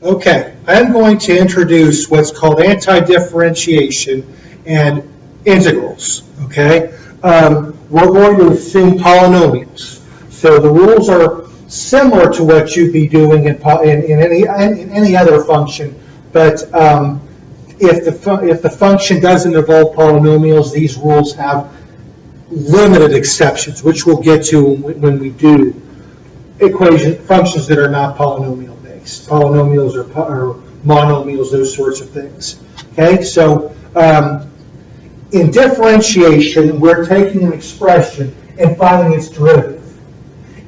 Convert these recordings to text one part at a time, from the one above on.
Okay, I'm going to introduce what's called anti-differentiation and integrals, okay? We're going to assume polynomials. So the rules are similar to what you'd be doing in any other function, but if the function doesn't involve polynomials, these rules have limited exceptions, which we'll get to when we do functions that are not polynomial based. Polynomials or monomials, those sorts of things. Okay, so in differentiation, we're taking an expression and finding its derivative.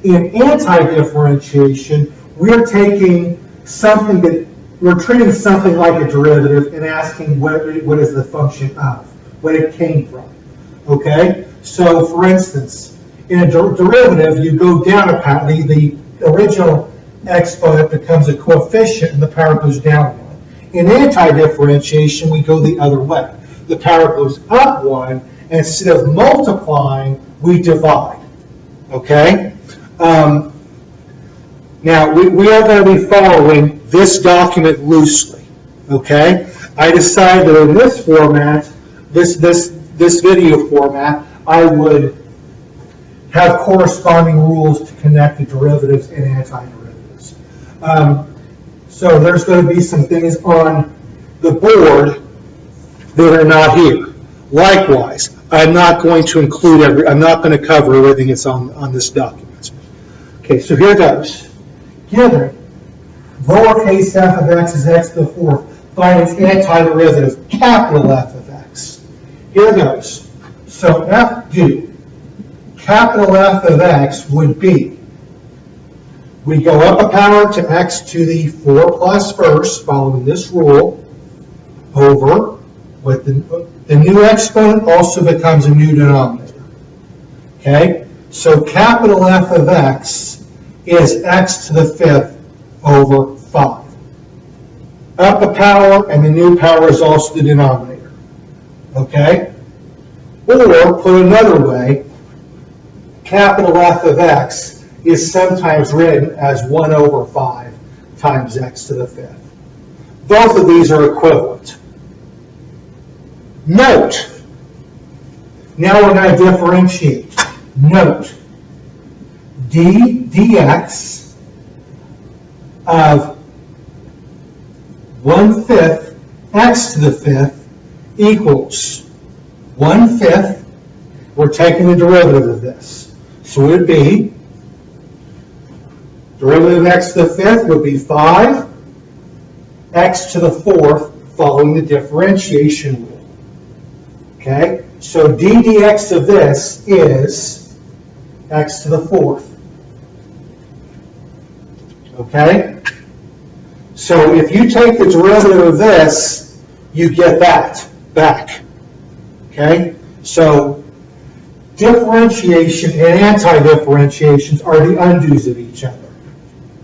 In anti-differentiation, we're taking something that we're treating something like a derivative and asking what is the function of, what it came from. Okay, so for instance, in a derivative, you go down a power. The original exponent becomes a coefficient, and the power goes down 1. In anti-differentiation, we go the other way. The power goes up 1, and instead of multiplying, we divide. Okay. Now we are going to be following this document loosely. Okay. I decided that in this format, this video format, I would have corresponding rules to connect the derivatives and anti-derivatives. So there's going to be some things on the board that are not here. Likewise, I'm not going to include I'm not going to cover everything that's on this document. Okay, so here goes. Given lowercase f of x is x to the 4th, find its antiderivative, capital F of x. Here goes. So f do. Capital F of x would be, we go up a power to x to the 4 plus first, following this rule, over, with the new exponent also becomes a new denominator. Okay? So capital F of x is x to the 5th over 5. Up a power, and the new power is also the denominator. Okay? Or, put another way, capital F of x is sometimes written as 1 over 5 times x to the 5th. Both of these are equivalent. Note, now we're going to differentiate. Note, dx of 1/5 x to the 5th equals 1/5. We're taking the derivative of this. So it would be, derivative of x to the 5th would be 5 x to the 4th following the differentiation rule. Okay, so d dx of this is x to the 4th. Okay, so if you take the derivative of this, you get that back. Okay, so differentiation and anti-differentiations are the undos of each other.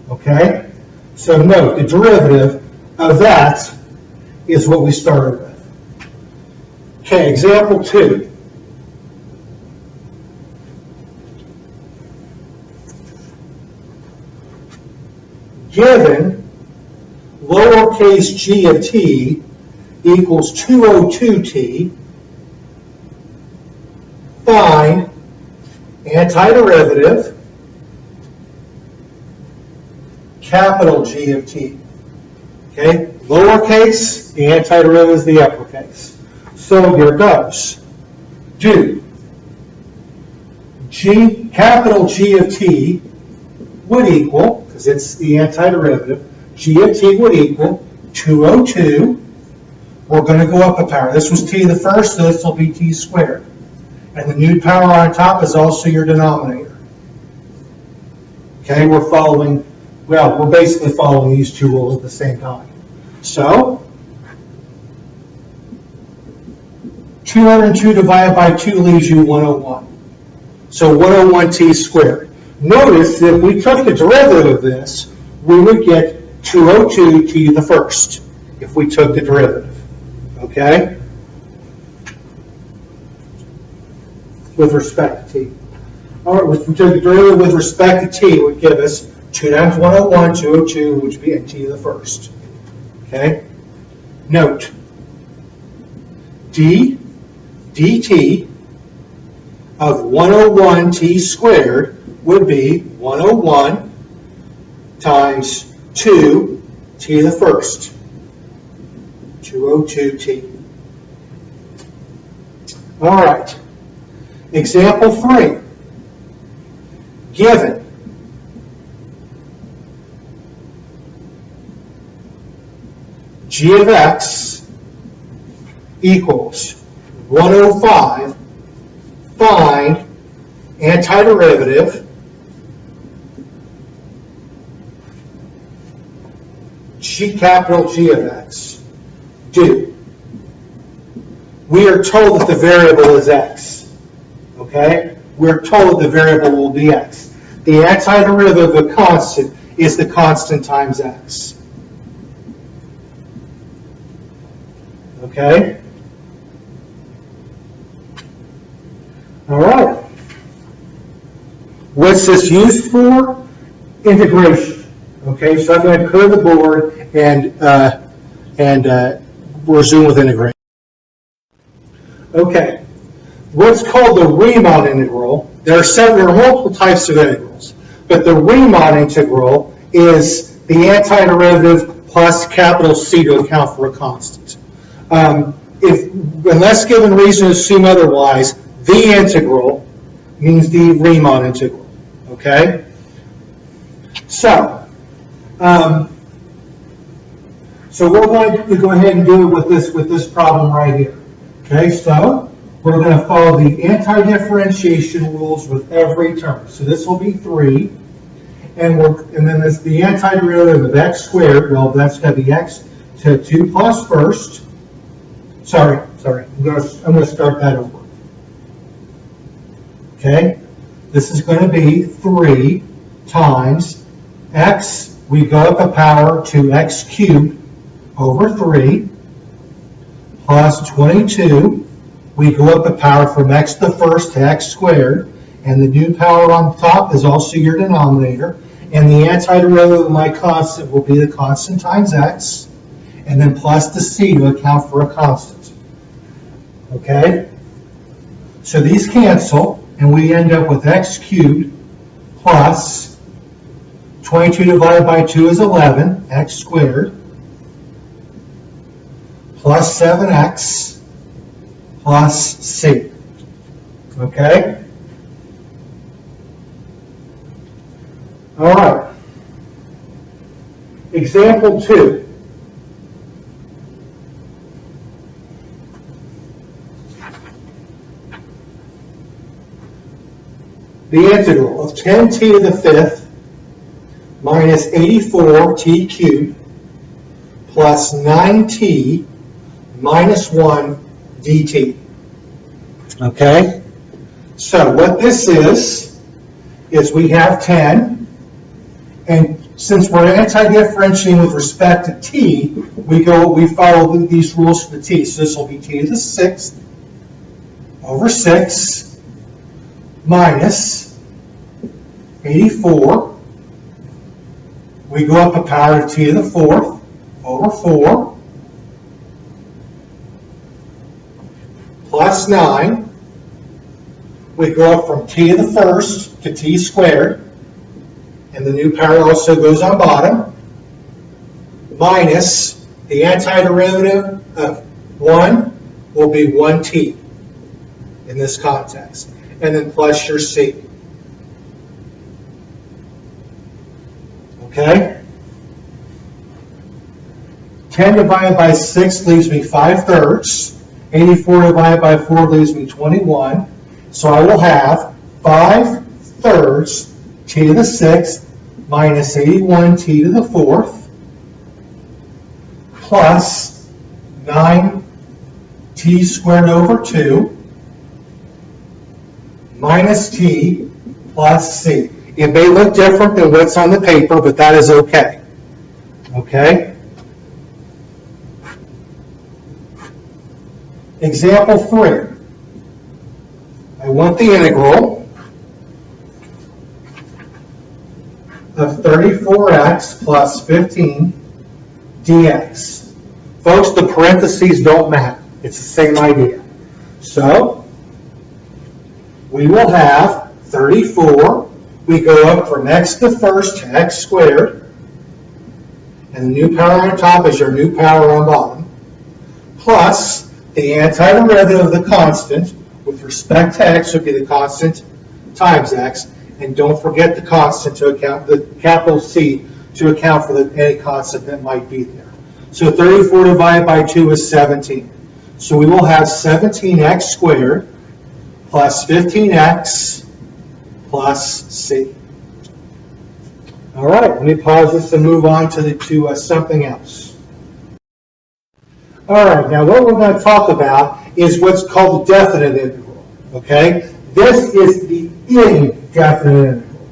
Okay, so note the derivative of that is what we started with. Okay, example 2. Given lowercase g of t equals 202t, find antiderivative capital G of t. Okay, lowercase, the antiderivative is the uppercase. So here goes. Do G, capital G of t would equal, because it's the antiderivative, G of t would equal 202. We're going to go up a power. This was t to the first, so this will be t squared. And the new power on top is also your denominator. Okay, we're basically following these two rules at the same time. So, 202 divided by 2 leaves you 101. So 101t squared. Notice that if we took the derivative of this, we would get 202t to the first if we took the derivative. Okay? With respect to t. All right, if we took the derivative with respect to t, it would give us 2 times 101, 202, which would be t to the first. Okay? Note, dt of 101t squared would be 101 times 2 t to the first, 202t. All right. Example 3. Given g of x equals 105, find antiderivative capital G of x. Do. We are told that the variable is x. Okay? We're told the variable will be x. The antiderivative of a constant is the constant times x. Okay? All right. What's this used for? Integration. Okay, so I'm going to clear the board and resume with integration. Okay. What's called the Riemann integral, there are multiple types of integrals, but the Riemann integral is the antiderivative plus capital C to account for a constant. Unless given reason to assume otherwise, the integral means the Riemann integral. Okay? So we're going to go ahead and do it with this problem right here. Okay, so we're going to follow the anti-differentiation rules with every term. So this will be 3, and then this the antiderivative of x squared. Well, that's going to be x to 2 plus first. Sorry. I'm going to start that over. Okay, this is going to be 3 times x. We go up a power to x cubed over 3 plus 22. We go up a power from x to the first to x squared, and the new power on top is also your denominator, and the antiderivative of my constant will be the constant times x, and then plus the c to account for a constant. Okay? So these cancel, and we end up with x cubed plus 22 divided by 2 is 11, x squared, plus 7x, plus c. Okay? All right. Example 2. The integral of 10t to the 5th minus 84t cubed plus 9t minus 1 dt. Okay? So what this is we have 10, and since we're anti-differentiating with respect to t, we follow these rules for the t. So this will be t to the 6th over 6 minus 84. We go up a power to t to the 4th over 4 plus 9. We go up from t to the 1st to t squared, and the new power also goes on bottom, minus the antiderivative of 1 will be 1t in this context, and then plus your c. Okay? 10 divided by 6 leaves me 5/3. 84 divided by 4 leaves me 21. So I will have 5/3 t to the 6th minus 81 t to the 4th plus 9t squared over 2 minus t plus c. It may look different than what's on the paper, but that is okay. Okay? Example 3. I want the integral of 34x plus 15 dx. Folks, the parentheses don't matter. It's the same idea. So, we will have 34. We go up from x to the first to x squared. And the new power on top is your new power on bottom. Plus the antiderivative of the constant with respect to x would be the constant times x. And don't forget the constant to account, the capital C, to account for any constant that might be there. So 34 divided by 2 is 17. So we will have 17x squared plus 15x plus c. All right, let me pause this and move on to something else. All right, now what we're going to talk about is what's called the definite integral. Okay, this is the indefinite integral.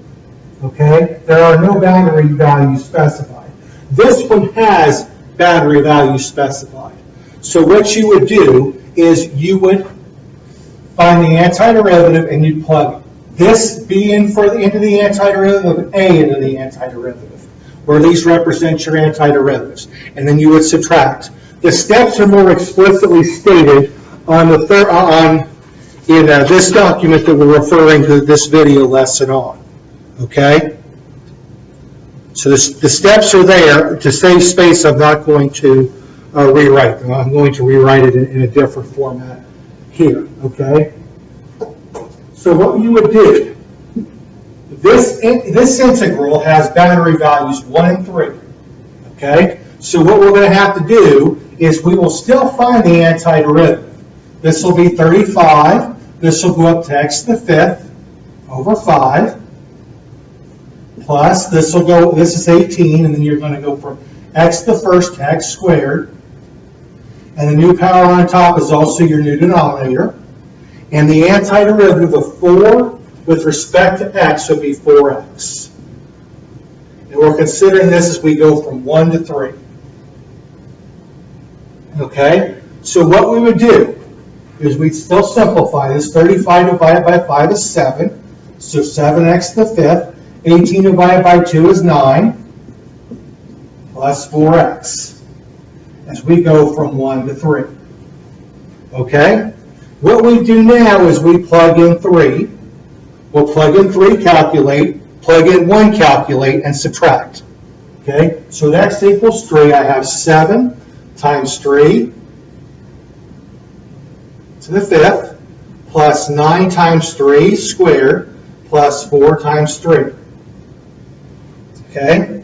Okay, there are no boundary values specified. This one has boundary values specified. So what you would do is you would find the antiderivative and you'd plug this b into the antiderivative of a into the antiderivative, where these represent your antiderivatives, and then you would subtract. The steps are more explicitly stated on in this document that we're referring to this video lesson on. Okay? So the steps are there. To save space, I'm not going to rewrite them. I'm going to rewrite it in a different format here. Okay? So what you would do, this integral has boundary values 1 and 3. Okay? So what we're going to have to do is we will still find the antiderivative. This will be 35. This will go up to x to the 5th over 5. Plus, this is 18, and then you're going to go from x to the first to x squared. And the new power on top is also your new denominator. And the antiderivative of 4 with respect to x would be 4x. And we're considering this as we go from 1 to 3. Okay? So what we would do is we'd still simplify this. 35 divided by 5 is 7. So 7x to the 5th. 18 divided by 2 is 9. Plus 4x. As we go from 1 to 3. Okay? What we do now is we plug in 3. We'll plug in 3, calculate, plug in 1, calculate, and subtract. Okay? So x equals 3. I have 7 times 3 to the 5th plus 9 times 3 squared plus 4 times 3. Okay?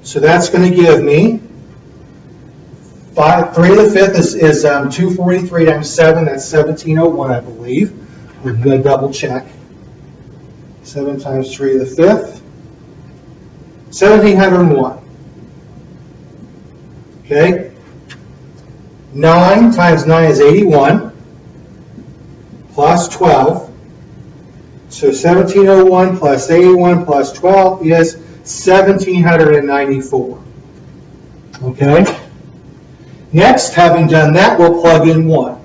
So that's going to give me 3 to the 5th is 243 times 7. That's 1701, I believe. We're going to double check. 7 times 3 to the 5th. 1701. Okay? 9 times 9 is 81. Plus 12. So 1701 plus 81 plus 12 is 1794. Okay? Next, having done that, we'll plug in 1.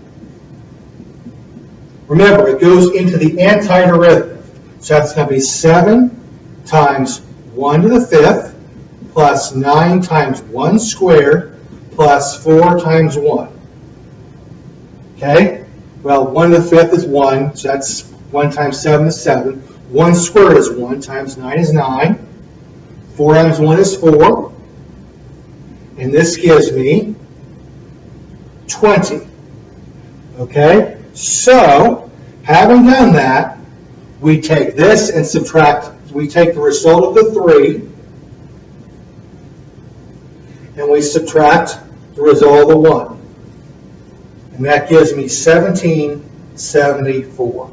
Remember, it goes into the antiderivative. So that's going to be 7 times 1 to the 5th plus 9 times 1 squared plus 4 times 1. Okay? Well, 1 to the 5th is 1, so that's 1 times 7 is 7. 1 squared is 1 times 9 is 9. 4 times 1 is 4. And this gives me 20. Okay? So, having done that, we take this and subtract. We take the result of the 3 and we subtract the result of the 1. And that gives me 1774.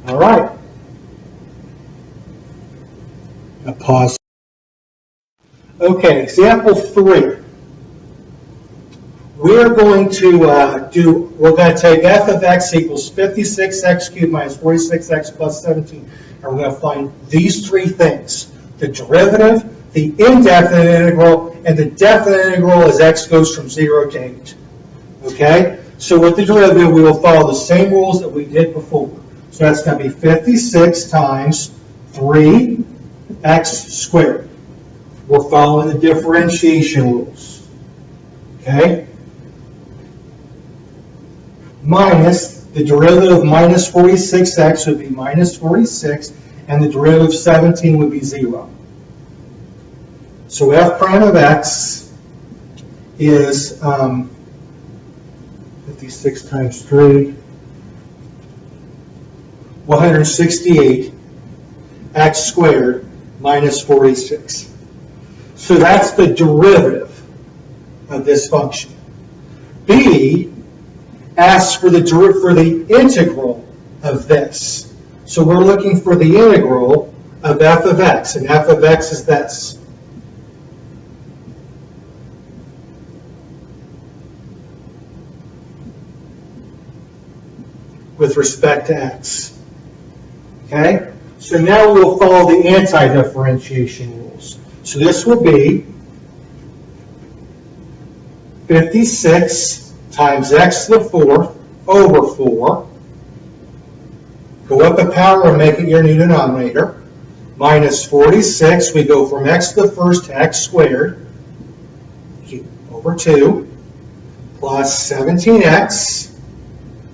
All right. Now pause. Okay, example 3. We're going to we're going to take f of x equals 56x cubed minus 46x plus 17. And we're going to find these 3 things. The derivative, the indefinite integral, and the definite integral as x goes from 0 to 8. Okay? So with the derivative, we will follow the same rules that we did before. So that's going to be 56 times 3x squared. we're following the differentiation rules. Okay? Minus, the derivative of minus 46x would be minus 46, and the derivative of 17 would be 0. So f prime of x is 56 times 3, 168, x squared minus 46. So that's the derivative of this function. B asks for the integral of this. So we're looking for the integral of f of x, and f of x is this. With respect to x. Okay? So now we'll follow the anti-differentiation rules. So this will be 56 times x to the fourth over 4. Go up a power and make it your new denominator. Minus 46, we go from x to the first to x squared over 2, plus 17x,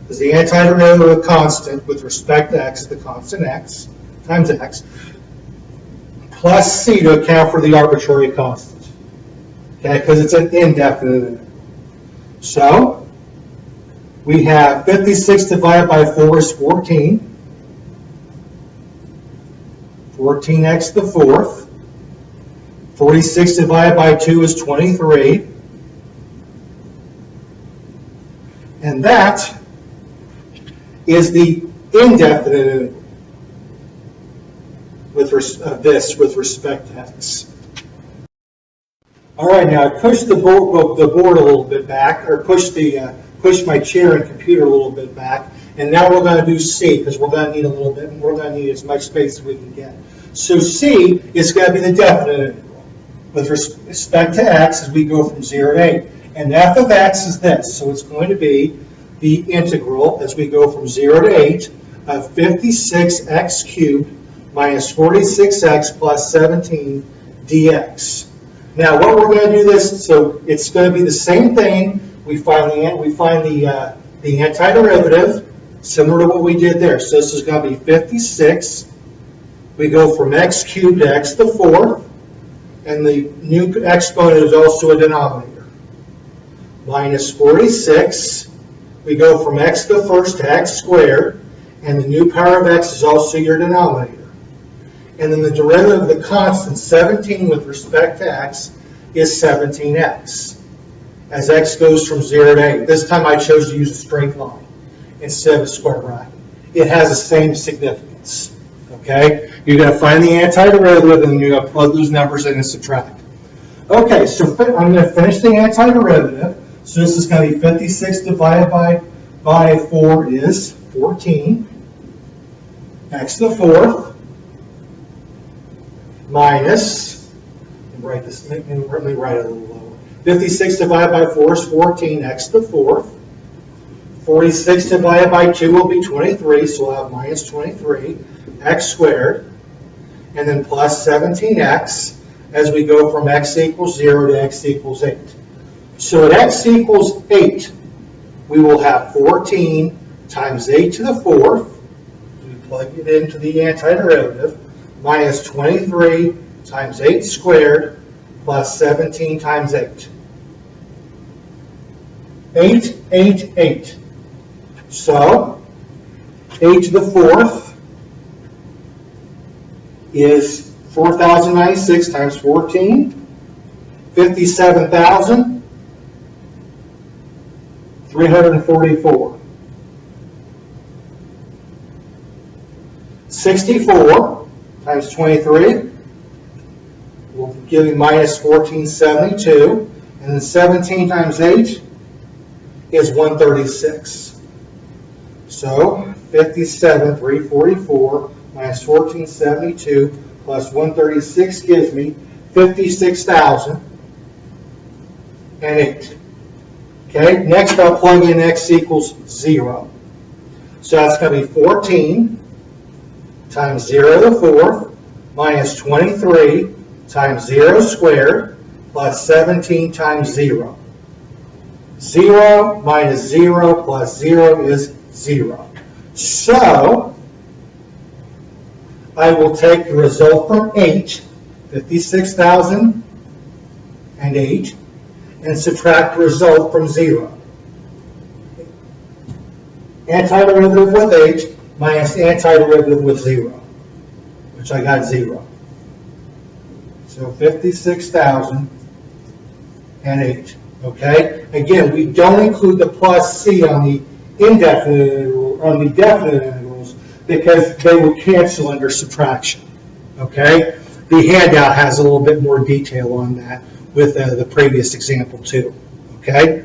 is the antiderivative of a constant with respect to x, the constant x, times x, plus c to account for the arbitrary constant. Okay, because it's an indefinite interval. So, we have 56 divided by 4 is 14. 14x to the fourth. 46 divided by 2 is 23. And that is the indefinite interval with respect to x. All right, now I pushed the board a little bit back, or pushed my chair and computer a little bit back, and now we're going to do C because we're going to need a little bit. We're going to need as much space as we can get. So C is going to be the definite integral with respect to x as we go from 0 to 8, and f of x is this. So it's going to be the integral as we go from 0 to 8 of 56x cubed minus 46x plus 17 dx. Now, what we're going to do this, so it's going to be the same thing. We find the antiderivative, similar to what we did there. So this is going to be 56. We go from x cubed to x to the fourth, and the new exponent is also a denominator. Minus 46. We go from x to the first to x squared, and the new power of x is also your denominator. And then the derivative of the constant 17 with respect to x is 17x. As x goes from 0 to 8. This time I chose to use a straight line instead of a square bracket. It has the same significance. Okay? You're going to find the antiderivative and you're going to plug those numbers in and subtract. Okay, so I'm going to finish the antiderivative. So this is going to be 56 divided by 4 is 14. X to the fourth. Minus, let me write it a little lower. 56 divided by 4 is 14, x to the fourth. 46 divided by 2 will be 23, so we'll have minus 23, x squared, and then plus 17x as we go from x equals 0 to x equals 8. So at x equals 8, we will have 14 times 8 to the fourth. We plug it into the antiderivative. Minus 23 times 8 squared plus 17 times 8. 8, 8, 8. So, 8 to the fourth is 4,096 times 14. 57,344. 64 times 23 will give you minus 1472, and then 17 times 8 is 136. So 57,344 minus 1472 plus 136 gives me 56,008. Okay, next I'll plug in x equals 0. So that's going to be 14 times 0 to the fourth minus 23 times 0 squared plus 17 times 0. 0 minus 0 plus 0 is 0. So, I will take the result from 8, 56,008, and subtract the result from 0. Antiderivative with 8 minus antiderivative with 0, which I got 0. So 56,008. Okay? Again, we don't include the plus c on the indefinite on the definite integrals because they will cancel under subtraction. Okay? The handout has a little bit more detail on that with the previous example too. Okay?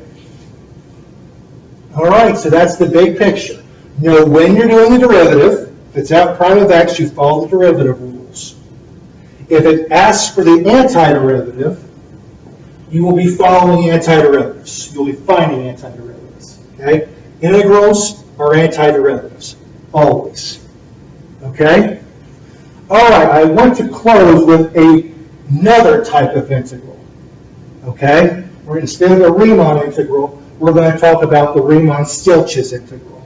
All right, so that's the big picture. Know when you're doing the derivative. If it's f prime of x, you follow the derivative rules. If it asks for the antiderivative, you will be following antiderivatives. You'll be finding antiderivatives. Okay? Integrals are antiderivatives, always. Okay? All right, I want to close with another type of integral. Okay? Where instead of a Riemann integral, we're going to talk about the Riemann-Stieltjes integral.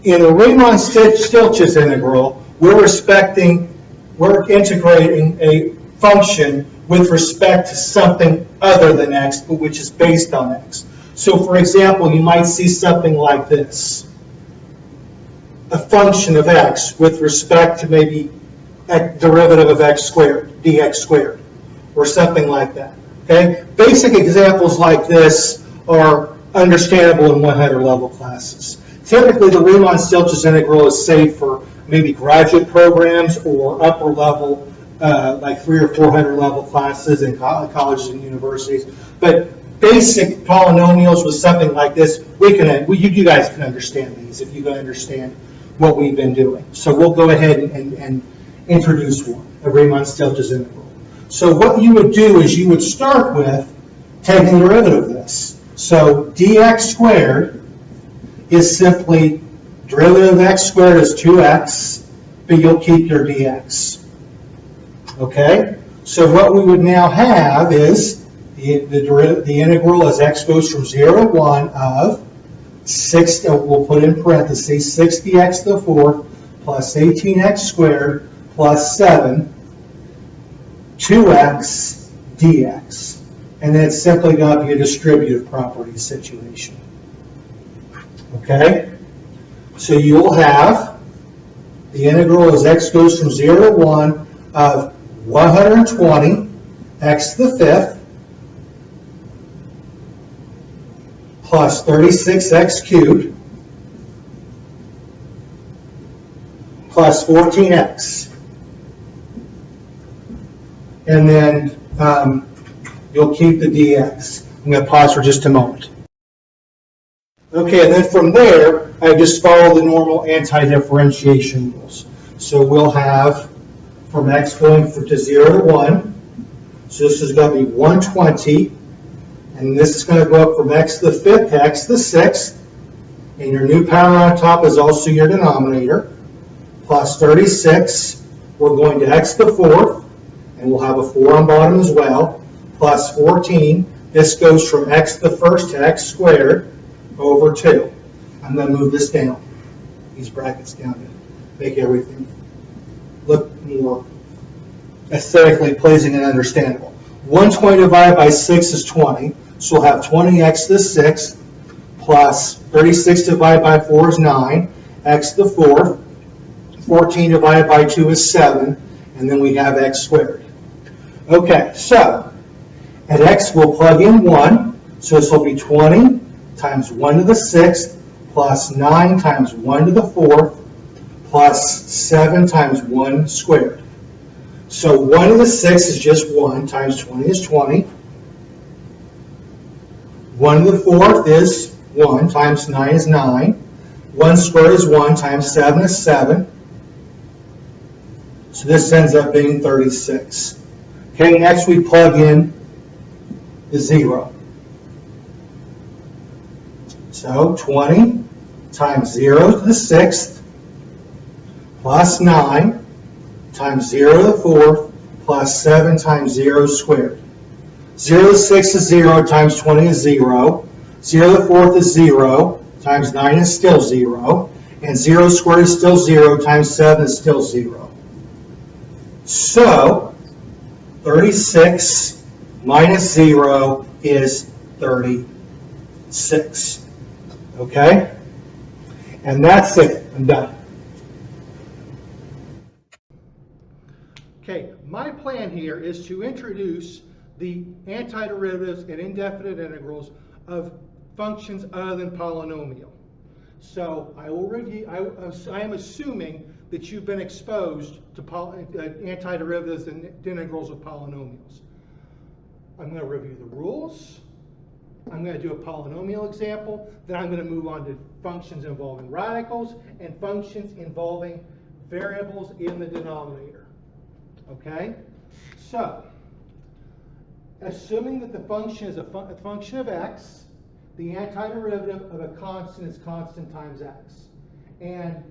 In a Riemann-Stieltjes integral, we're integrating a function with respect to something other than x, but which is based on x. So, for example, you might see something like this. A function of x with respect to maybe a derivative of x squared, dx squared, or something like that. Okay? Basic examples like this are understandable in 100 level classes. Typically, the Riemann-Stieltjes integral is saved for maybe graduate programs or upper level, like 300 or 400 level classes in colleges and universities. But basic polynomials with something like this, you guys can understand these if you can understand what we've been doing. So we'll go ahead and introduce one, a Riemann-Stieltjes integral. So what you would do is you would start with taking the derivative of this. So dx squared is simply derivative of x squared is 2x, but you'll keep your dx. Okay? So what we would now have is the integral as x goes from 0 to 1 of 6, we'll put in parentheses, 60x to the 4th plus 18x squared plus 7, 2x dx. And then it's simply going to be a distributive property situation. Okay? So you'll have the integral as x goes from 0 to 1 of 120 x to the 5th plus 36x cubed plus 14x. And then you'll keep the dx. I'm going to pause for just a moment. Okay, and then from there, I just follow the normal anti-differentiation rules. So we'll have from x going to 0 to 1. So this is going to be 120. And this is going to go up from x to the 5th to x to the 6th. And your new power on top is also your denominator. Plus 36. We're going to x to the 4th. And we'll have a 4 on bottom as well. Plus 14. This goes from x to the 1st to x squared over 2. I'm going to move this down. These brackets down to make everything look more aesthetically pleasing and understandable. 120 divided by 6 is 20. So we'll have 20x to the 6th plus 36 divided by 4 is 9. X to the 4th. 14 divided by 2 is 7. And then we have x squared. Okay, so at x we'll plug in 1. So this will be 20 times 1 to the 6th plus 9 times 1 to the 4th plus 7 times 1 squared. So 1 to the 6th is just 1 times 20 is 20. 1 to the 4th is 1 times 9 is 9. 1 squared is 1 times 7 is 7. So this ends up being 36. Okay, next we plug in the 0. So 20 times 0 to the 6th plus 9 times 0 to the 4th plus 7 times 0 squared. 0 to the 6th is 0 times 20 is 0. 0 to the 4th is 0 times 9 is still 0. And 0 squared is still 0 times 7 is still 0. So 36 minus 0 is 36. Okay? And that's it. I'm done. Okay, my plan here is to introduce the antiderivatives and indefinite integrals of functions other than polynomial. So I will review, I am assuming that you've been exposed to antiderivatives and integrals of polynomials. I'm going to review the rules. I'm going to do a polynomial example. Then I'm going to move on to functions involving radicals and functions involving variables in the denominator. Okay? So, assuming that the function is a function of x, the antiderivative of a constant is constant times x. And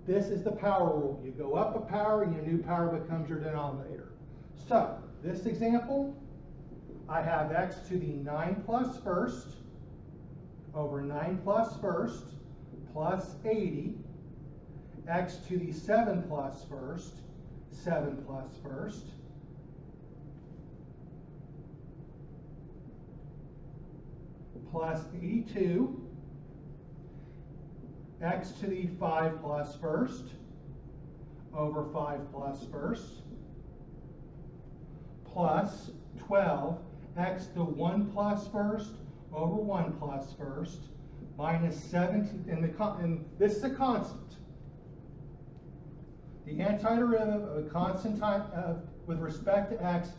this is the power rule. You go up a power and your new power becomes your denominator. So, this example, I have x to the 9 plus first over 9 plus first plus 80, x to the 7 plus first, 7 plus first, plus 82, x to the 5 plus first over 5 plus first, plus 12, x to 1 plus first over 1 plus first, minus 17, and this is a constant. The antiderivative of a constant time with respect to x,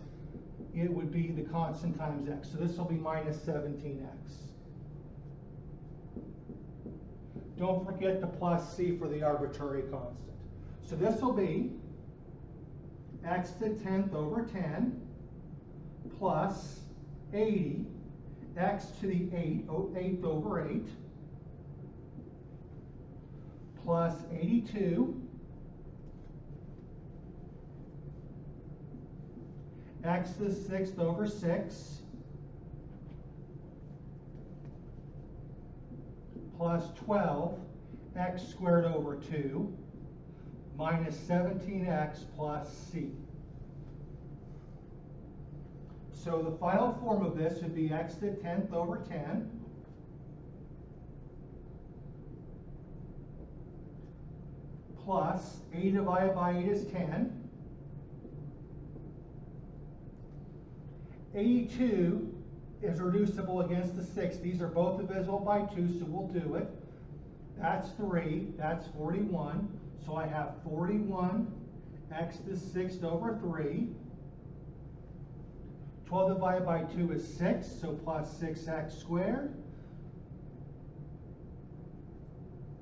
it would be the constant times x. So this will be minus 17x. Don't forget the plus c for the arbitrary constant. So this will be x to the 10th over 10 plus 80, x to the 8th over 8 plus 82, x to the 6th over 6 plus 12, x squared over 2 minus 17x plus c. So the final form of this would be x to the 10th over 10 plus 8 divided by 8 is 10. 82 is reducible against the 6. These are both divisible by 2, so we'll do it. That's 3. That's 41. So I have 41 x to the 6th over 3. 12 divided by 2 is 6, so plus 6x squared.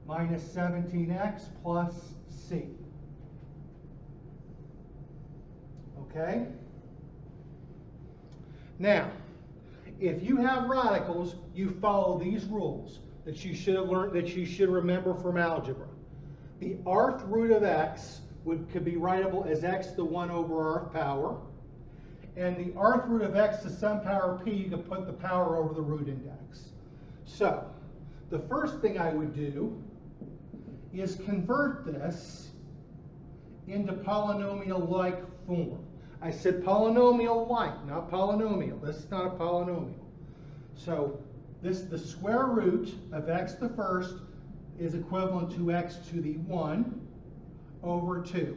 Minus 17x plus c. Okay? Now, if you have radicals, you follow these rules that you should have learned, that you should remember from algebra. The rth root of x could be writable as x to the 1 over rth power. And the rth root of x to some power p, you could put the power over the root index. So, the first thing I would do is convert this into polynomial-like form. I said polynomial-like, not polynomial. This is not a polynomial. So the square root of x to the first is equivalent to x to the 1 over 2.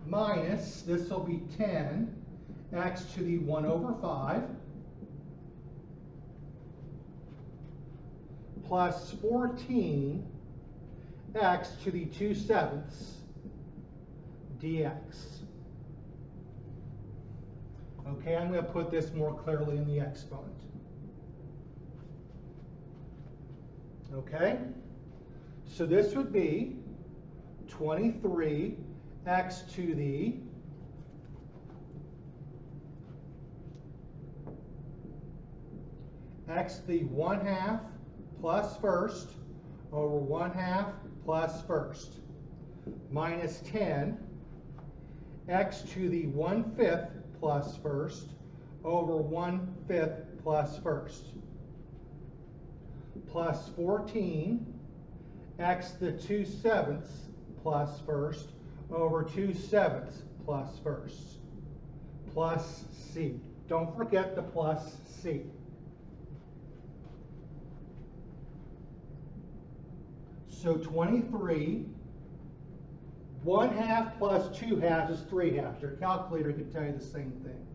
Minus, this will be 10, x to the 1 over 5, plus 14, x to the 2/7 dx. Okay, I'm going to put this more clearly in the exponent. Okay, so this would be 23 x to the x to the 1/2 plus first over 1/2 plus first. minus 10 x to the 1/5 plus first over 1/5 plus first plus 14 x to the 2/7 plus first over 2/7 plus first plus c. Don't forget the plus c. So 23, 1/2 plus 2/2 is 3/2. Your calculator can tell you the same thing.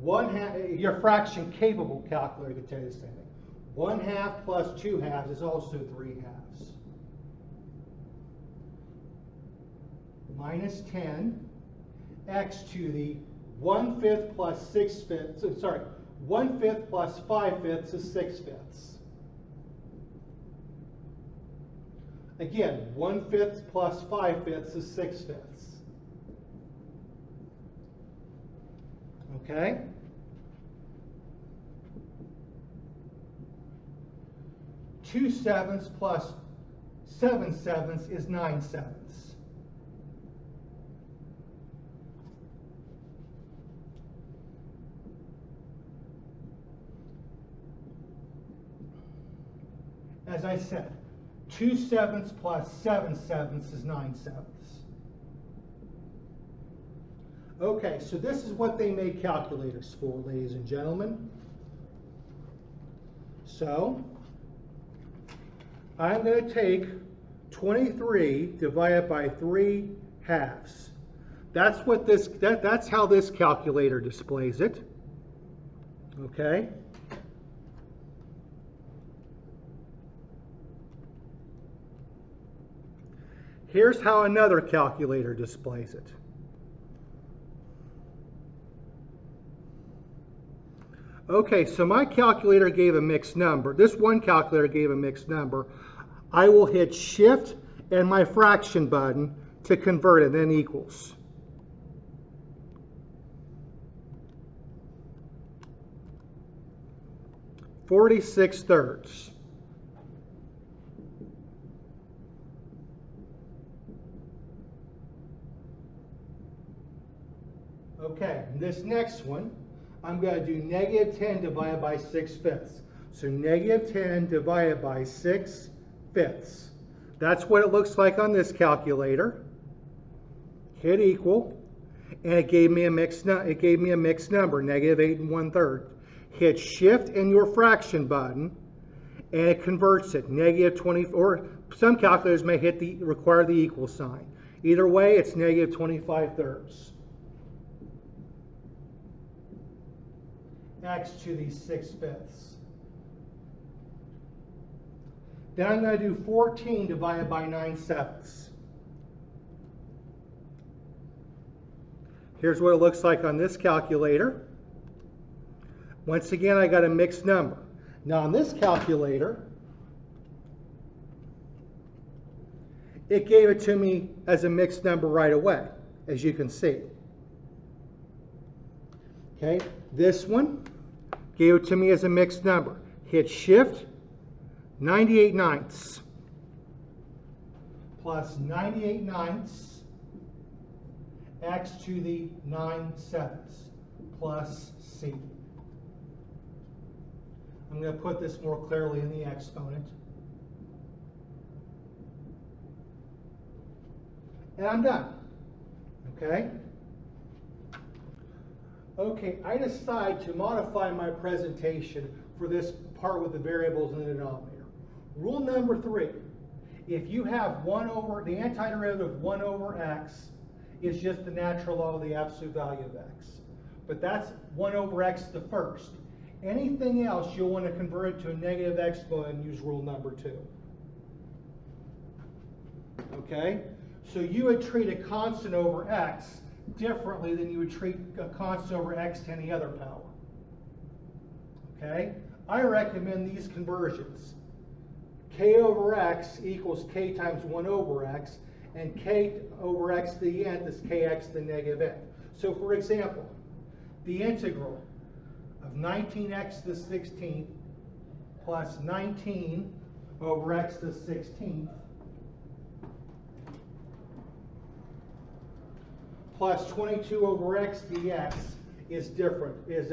1/2, your fraction capable calculator can tell you the same thing. 1/2 plus 2/2 is also 3/2. Minus 10 x to the 1/5 plus 6/5, sorry, 1/5 plus 5/5 is 6/5. Again, 1/5 plus 5/5 is 6/5. Okay? Two sevenths plus 7/7 is 9/7. As I said, 2/7 plus 7/7 is 9/7. Okay, so this is what they make calculators for, ladies and gentlemen. So, I'm going to take 23 divided by 3/2. That's what this, that's how this calculator displays it. Okay? Here's how another calculator displays it. Okay, so my calculator gave a mixed number. This one calculator gave a mixed number. I will hit Shift and my fraction button to convert it, then equals. (46/3). Okay, this next one, I'm going to do -10 divided by 6/5. So -10 divided by 6/5. That's what it looks like on this calculator. Hit equal, and it gave me a mixed number, -8 1/3. Hit Shift and your fraction button, and it converts it, -20, or some calculators may require the equal sign. Either way, it's -25/3. X to the 6/5. Then I'm going to do 14 divided by 9/7. Here's what it looks like on this calculator. Once again, I got a mixed number. Now on this calculator, it gave it to me as a mixed number right away, as you can see. Okay, this one gave it to me as a mixed number. Hit Shift, 98/9 plus 98/9 x to the 9/7 plus c. I'm going to put this more clearly in the exponent. And I'm done. Okay? Okay, I decide to modify my presentation for this part with the variables in the denominator. Rule number 3, if you have the antiderivative of 1 over x is just the natural log of the absolute value of x. But that's 1 over x the first. Anything else, you'll want to convert it to a negative exponent and use rule number 2. Okay? So you would treat a constant over x differently than you would treat a constant over x to any other power. Okay? I recommend these conversions. K over x equals k times 1 over x, and k over x to the nth is kx to the negative n. So for example, the integral of 19x to the 16th plus 19 over x to the 16th plus 22 over x dx is different, is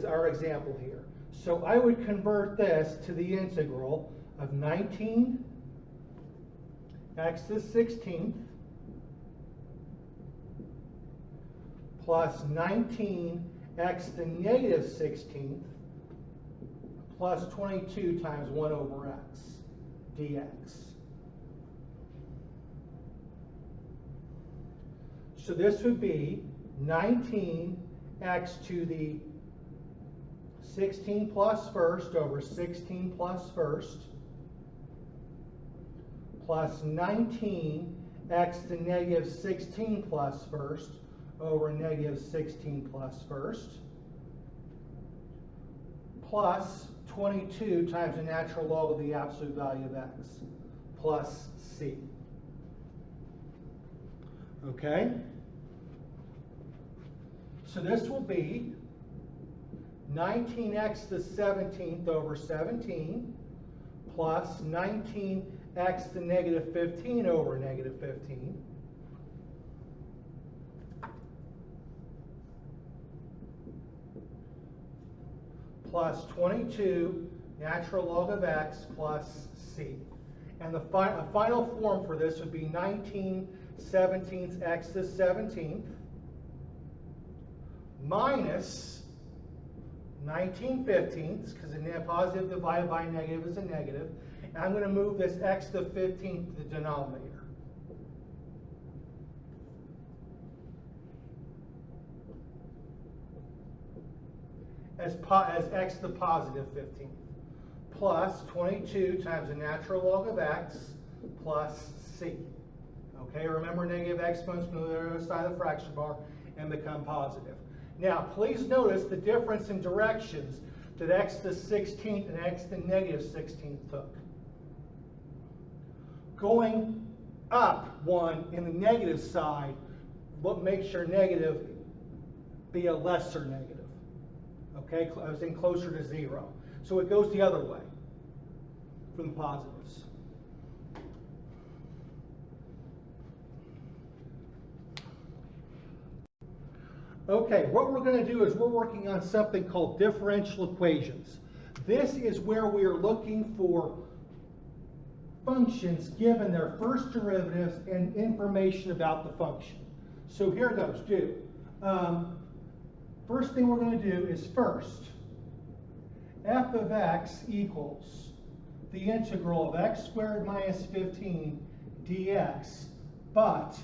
our example here. So I would convert this to the integral of 19 x to the 16th plus 19 x to the negative 16th plus 22 times 1 over x dx. So this would be 19x to the 16 plus first over 16 plus first plus 19x to negative 16 plus first over negative 16 plus first plus 22 times the natural log of the absolute value of x plus c. Okay? So this will be 19x to the 17th over 17 plus 19x to negative 15 over negative 15 plus 22 natural log of x plus c. And the final form for this would be 19/17 x to the 17th minus 19/15, because a positive divided by a negative is a negative. And I'm going to move this x to the 15th to the denominator. As x to the positive 15th. Plus 22 times the natural log of x plus c. Okay, remember negative exponents move to the other side of the fraction bar and become positive. Now, please notice the difference in directions that x to the 16th and x to the negative 16th took. Going up one in the negative side, what makes your negative be a lesser negative. Okay, I was saying closer to 0. So it goes the other way from the positives. Okay, what we're going to do is we're working on something called differential equations. This is where we are looking for functions given their first derivatives and information about the function. So here goes. First thing we're going to do is first, f of x equals the integral of x squared minus 15 dx, but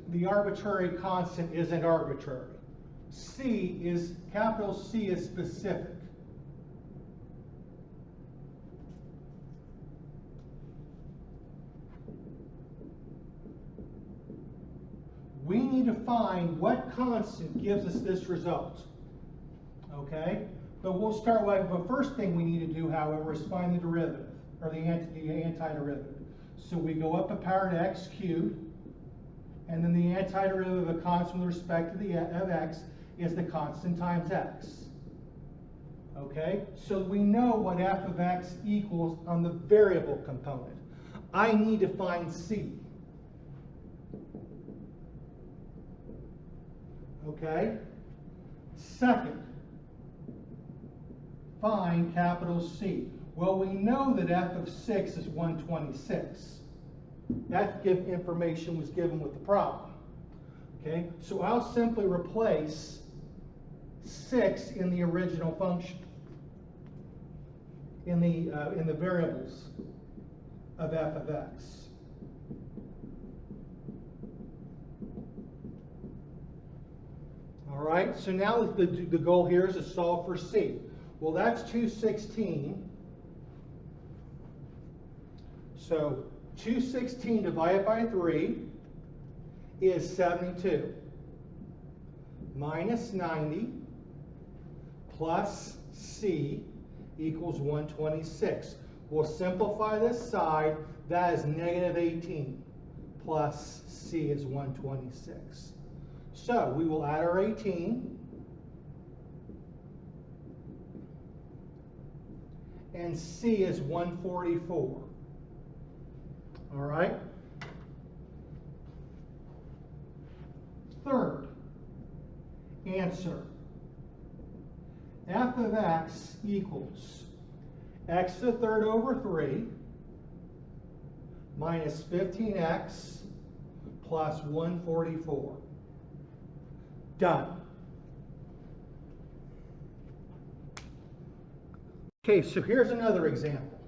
the arbitrary constant isn't arbitrary. Capital C is specific. We need to find what constant gives us this result. Okay? But we'll start with, the first thing we need to do, however, is find the derivative, or the antiderivative. So we go up a power to x cubed, and then the antiderivative of a constant with respect to the of x is the constant times x. Okay? So we know what f of x equals on the variable component. I need to find c. Okay? Second, find capital C. Well, we know that f of 6 is 126. That information was given with the problem. Okay? So I'll simply replace 6 in the original function, in the variables of f of x. All right, so now the goal here is to solve for c. Well, that's 216. So 216 divided by 3 is 72. Minus 90 plus c equals 126. We'll simplify this side. That is negative 18 plus c is 126. So we will add our 18, and c is 144. All right? answer. F of x equals x to the third over 3 minus 15x plus 144. Done. Okay, so here's another example.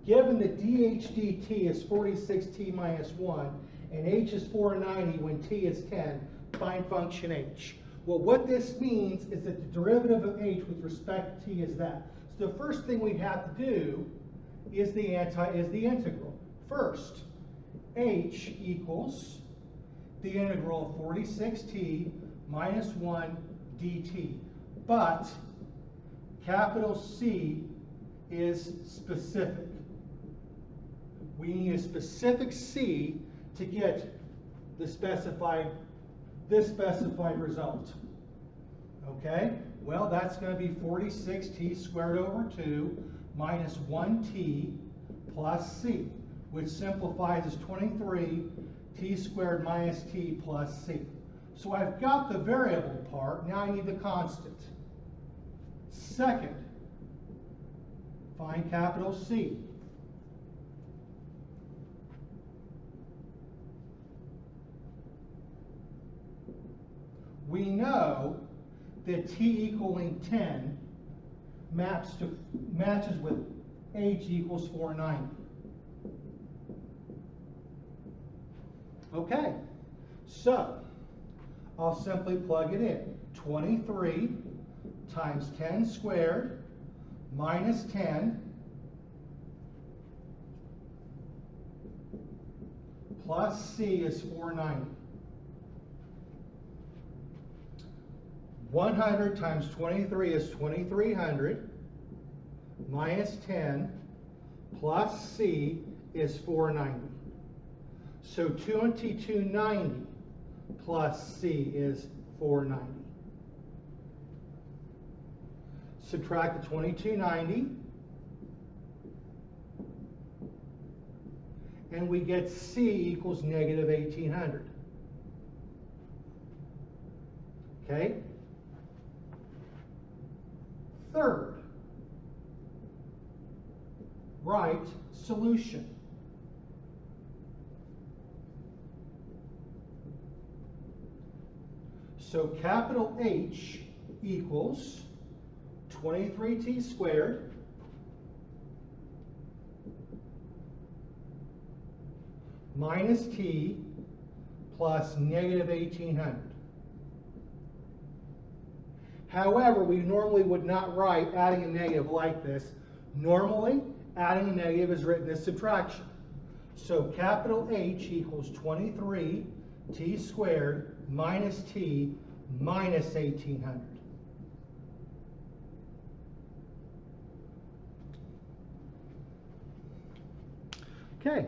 Given that dH/dt is 46t minus 1 and h is 490 when t is 10, find function h. Well, what this means is that the derivative of h with respect to t is that. So the first thing we have to do is the integral. First, h equals the integral of 46t minus 1 dt. But capital C is specific. We need a specific C to get this specified result. Okay? Well, that's going to be 46t squared over 2 minus 1t plus c, which simplifies as 23t squared minus t plus c. So I've got the variable part, now I need the constant. Second, find capital C. We know that t equaling 10 matches with h equals 490. Okay, so I'll simply plug it in. 23 times 10 squared minus 10 plus c is 490. 100 times 23 is 2300 minus 10 plus c is 490. So 2290 plus c is 490. Subtract the 2290 and we get c equals negative 1800. Okay? Third, write solution. So capital H equals 23t squared minus t plus negative 1800. However, we normally would not write adding a negative like this. Normally, adding a negative is written as subtraction. So capital H equals 23t squared minus t minus 1800. Okay.